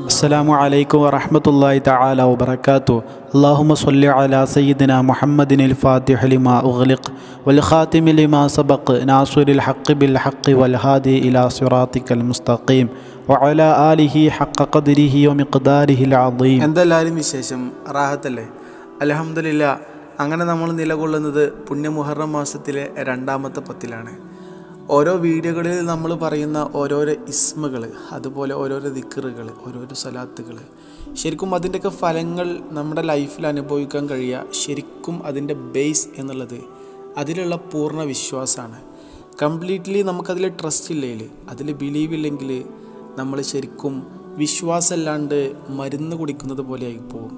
അസ്സലാമു അലൈക്കും വറഹ്മത്തുള്ളാഹി തആല വബറകാതുഹു. അല്ലാഹുമ്മ സ്വല്ലി അലാ സയ്യിദിനാ മുഹമ്മദിനിൽ ഫാത്തിഹി ലിമാ ഉഗ്ലിഖ് വൽ ഖാതിമി ലിമാ സബഖ് നാസിറിൽ ഹഖ് ബിൽ ഹഖ് വൽ ഹാദി ഇലാ സിറാത്തിക്കൽ മുസ്തഖീം വഅലാ ആലിഹി ഹഖ ഖദ്രിഹി വമിഖ്ദാരിഹിൽ അദീം. എന്തെല്ലാവരും വിശേഷം? റാഹത്തല്ലേ? അൽഹംദുലില്ലാ. അങ്ങനെ നമ്മൾ നിലകൊള്ളുന്നത് പുണ്യ മുഹറം മാസത്തിലെ 2-ാമത്തെ പത്തിലാണ്. ഓരോ വീഡിയോകളിൽ നമ്മൾ പറയുന്ന ഓരോരോ ഇസ്മുകൾ, അതുപോലെ ഓരോരോ ദിക്റുകൾ, ഓരോരോ സ്വലാത്തുകൾ, ശരിക്കും അതിൻ്റെയൊക്കെ ഫലങ്ങൾ നമ്മുടെ ലൈഫിൽ അനുഭവിക്കാൻ കഴിയുക ശരിക്കും അതിൻ്റെ ബേസ് എന്നുള്ളത് അതിലുള്ള പൂർണ്ണ വിശ്വാസമാണ്. കംപ്ലീറ്റ്ലി നമുക്കതിൽ ട്രസ്റ്റ് ഇല്ലെങ്കിൽ, അതിൽ ബിലീവ് ഇല്ലെങ്കിൽ നമ്മൾ ശരിക്കും വിശ്വാസമല്ലാണ്ട് മരുന്ന് കുടിക്കുന്നത് പോലെ ആയിപ്പോവും.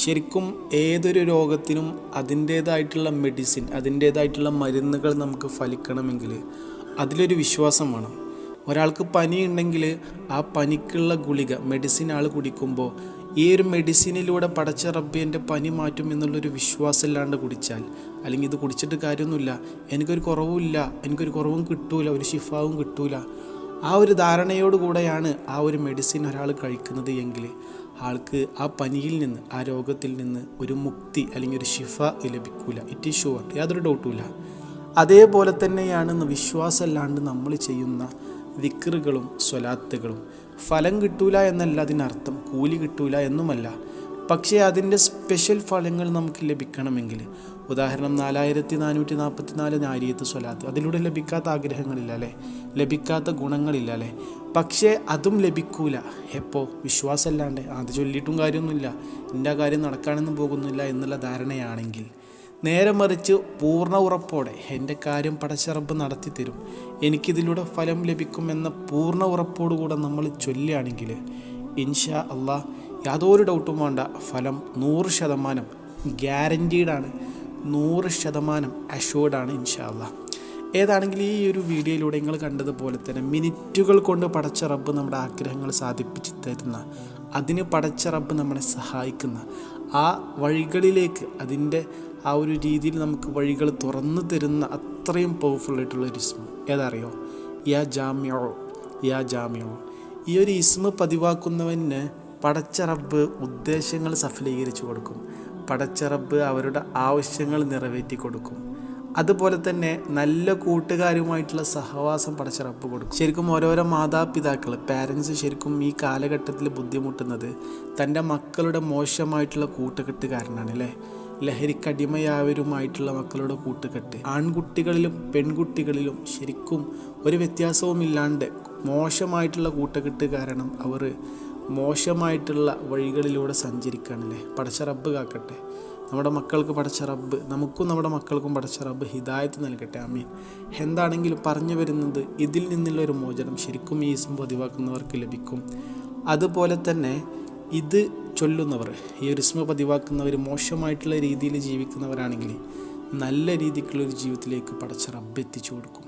ശരിക്കും ഏതൊരു രോഗത്തിനും അതിൻ്റേതായിട്ടുള്ള മെഡിസിൻ, അതിൻ്റേതായിട്ടുള്ള മരുന്നുകൾ നമുക്ക് ഫലിക്കണമെങ്കിൽ അതിലൊരു വിശ്വാസം വേണം. ഒരാൾക്ക് പനി ഉണ്ടെങ്കിൽ ആ പനിക്കുള്ള ഗുളിക മെഡിസിൻ ആൾ കുടിക്കുമ്പോൾ ഈ ഒരു മെഡിസിനിലൂടെ പടച്ച റബ്ബ് എൻ്റെ പനി മാറ്റും എന്നുള്ളൊരു വിശ്വാസം ഇല്ലാണ്ട് കുടിച്ചാൽ, അല്ലെങ്കിൽ ഇത് കുടിച്ചിട്ട് കാര്യമൊന്നുമില്ല, എനിക്കൊരു കുറവുമില്ല, എനിക്കൊരു കുറവും കിട്ടൂല, ഒരു ശിഫാവും കിട്ടൂല, ആ ഒരു ധാരണയോടുകൂടെയാണ് ആ ഒരു മെഡിസിൻ ഒരാൾ കഴിക്കുന്നത് എങ്കിൽ ആൾക്ക് ആ പനിയിൽ നിന്ന്, ആ രോഗത്തിൽ നിന്ന് ഒരു മുക്തി അല്ലെങ്കിൽ ഒരു ശിഫ ലഭിക്കൂല. ഇറ്റ് ഈസ് ഷുവർ, യാതൊരു ഡൗട്ടുമില്ല. അതേപോലെ തന്നെയാണ് വിശ്വാസമല്ലാണ്ട് നമ്മൾ ചെയ്യുന്ന ദിക്റുകളും സ്വലാത്തുകളും. ഫലം കിട്ടൂല എന്നല്ല അതിനർത്ഥം, കൂലി കിട്ടൂല എന്നുമല്ല. പക്ഷേ അതിൻ്റെ സ്പെഷ്യൽ ഫലങ്ങൾ നമുക്ക് ലഭിക്കണമെങ്കിൽ, ഉദാഹരണം 4444 നാരിയത്ത് സ്വലാത്ത്, അതിലൂടെ ലഭിക്കാത്ത ആഗ്രഹങ്ങളില്ല അല്ലേ, ലഭിക്കാത്ത ഗുണങ്ങളില്ല അല്ലേ. പക്ഷേ അതും ലഭിക്കൂല എപ്പോൾ? വിശ്വാസമല്ലാണ്ട്. അത് ചൊല്ലിയിട്ടും കാര്യമൊന്നുമില്ല, എൻ്റെ കാര്യം നടക്കാനൊന്നും പോകുന്നില്ല എന്നുള്ള ധാരണയാണെങ്കിൽ, നേരെ മറിച്ച് പൂർണ്ണ ഉറപ്പോടെ എൻ്റെ കാര്യം പടച്ച റബ്ബ് നടത്തി തരും, എനിക്കിതിലൂടെ ഫലം ലഭിക്കുമെന്ന പൂർണ്ണ ഉറപ്പോടുകൂടെ നമ്മൾ ചൊല്ലുകയാണെങ്കിൽ ഇൻഷാ അള്ളാഹ് യാതൊരു ഡൗട്ടും വേണ്ട, ഫലം 100% ഗ്യാരൻറ്റീഡാണ്, 100% അഷ്വേർഡാണ് ഇൻഷാ അള്ളാഹ്. ഏതാണെങ്കിലും ഈ ഒരു വീഡിയോയിലൂടെ നിങ്ങൾ കണ്ടതുപോലെ തന്നെ മിനിറ്റുകൾ കൊണ്ട് പടച്ച റബ്ബ് നമ്മുടെ ആഗ്രഹങ്ങൾ സാധിപ്പിച്ച് തരുന്ന, അതിന് പടച്ച റബ്ബ് നമ്മളെ സഹായിക്കുന്ന ആ വഴികളിലേക്ക്, അതിൻ്റെ ആ ഒരു രീതിയിൽ നമുക്ക് വഴികൾ തുറന്നു തരുന്ന അത്രയും പവർഫുള്ളായിട്ടുള്ളൊരു ഇസ്മ ഏതറിയോ? യാ ജാമ്യോ, യാ ജാമ്യോ. ഈ ഒരു ഇസ്മ പതിവാക്കുന്നവന് പടച്ച റബ്ബ് ഉദ്ദേശങ്ങൾ സഫലീകരിച്ചു കൊടുക്കും, പടച്ച റബ്ബ് അവരുടെ ആവശ്യങ്ങൾ നിറവേറ്റി കൊടുക്കും. അതുപോലെ തന്നെ നല്ല കൂട്ടുകാരുമായിട്ടുള്ള സഹവാസം പടച്ച റബ്ബ് കൊടുക്കും. ശരിക്കും ഓരോരോ മാതാപിതാക്കൾ, പാരൻസ് ശരിക്കും ഈ കാലഘട്ടത്തിൽ ബുദ്ധിമുട്ടുന്നത് തൻ്റെ മക്കളുടെ മോശമായിട്ടുള്ള കൂട്ടുകെട്ട് കാരണമാണ് അല്ലേ. ലഹരിക്കടിമയായവരുമായിട്ടുള്ള മക്കളുടെ കൂട്ടുകെട്ട്, ആൺകുട്ടികളിലും പെൺകുട്ടികളിലും ശരിക്കും ഒരു വ്യത്യാസവുമില്ലാണ്ട് മോശമായിട്ടുള്ള കൂട്ടുകെട്ട് കാരണം അവർ മോശമായിട്ടുള്ള വഴികളിലൂടെ സഞ്ചരിക്കുകയാണല്ലേ. പടച്ച റബ്ബ് കാക്കട്ടെ നമ്മുടെ മക്കൾക്ക്, പടച്ച റബ്ബ് നമുക്കും നമ്മുടെ മക്കൾക്കും പടച്ച റബ്ബ് ഹിദായത്ത് നൽകട്ടെ, ആമീൻ. എന്താണെങ്കിലും പറഞ്ഞു വരുന്നത്, ഇതിൽ നിന്നുള്ളൊരു മോചനം ശരിക്കും ഈ ഇസ്മ പതിവാക്കുന്നവർക്ക് ലഭിക്കും. അതുപോലെ തന്നെ ഇത് ചൊല്ലുന്നവർ, ഈ ഒരു ഇസ്മ പതിവാക്കുന്നവർ മോശമായിട്ടുള്ള രീതിയിൽ ജീവിക്കുന്നവരാണെങ്കിൽ നല്ല രീതിക്കുള്ളൊരു ജീവിതത്തിലേക്ക് പടച്ച റബ്ബ് എത്തിച്ചു കൊടുക്കും.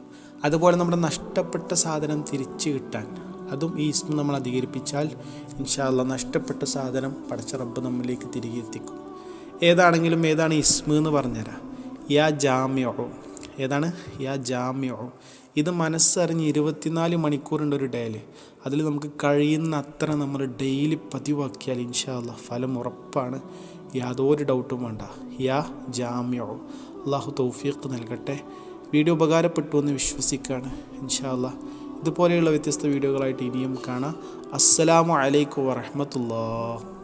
അതുപോലെ നമ്മുടെ നഷ്ടപ്പെട്ട സാധനം തിരിച്ചു കിട്ടാൻ, അതും ഈ ഇസ്മ നമ്മൾ അധികരിപ്പിച്ചാൽ ഇൻഷാ അല്ലാഹ് നഷ്ടപ്പെട്ട സാധനം പടച്ച റബ്ബ് നമ്മളിലേക്ക് തിരികെ എത്തിക്കും. ഏതാണെങ്കിലും ഏതാണ് ഇസ്മ എന്ന് പറഞ്ഞുതരാം. യാ ജാമ്യോ. ഏതാണ്? യാ ജാമ്യോ. ഇത് മനസ്സറിഞ്ഞ് 24 മണിക്കൂറുണ്ട് ഒരു ഡേയിൽ, അതിൽ നമുക്ക് കഴിയുന്ന അത്ര നമ്മൾ ഡെയിലി പതിവാക്കിയാൽ ഇൻഷാ അല്ലാഹ് ഫലം ഉറപ്പാണ്, യാതൊരു ഡൗട്ടും വേണ്ട. യാ ജാമ്യോ. അള്ളാഹു തൗഫീഖ് നൽകട്ടെ. വീഡിയോ ഉപകാരപ്പെട്ടു എന്ന് വിശ്വസിക്കുകയാണ് ഇൻഷാ അല്ലാഹ്. ഇതുപോലെയുള്ള വ്യത്യസ്ത വീഡിയോകളായിട്ട് ഇനിയും കാണാം. അസ്സലാമു അലൈക്കും വറഹ്മത്തുള്ളാഹി.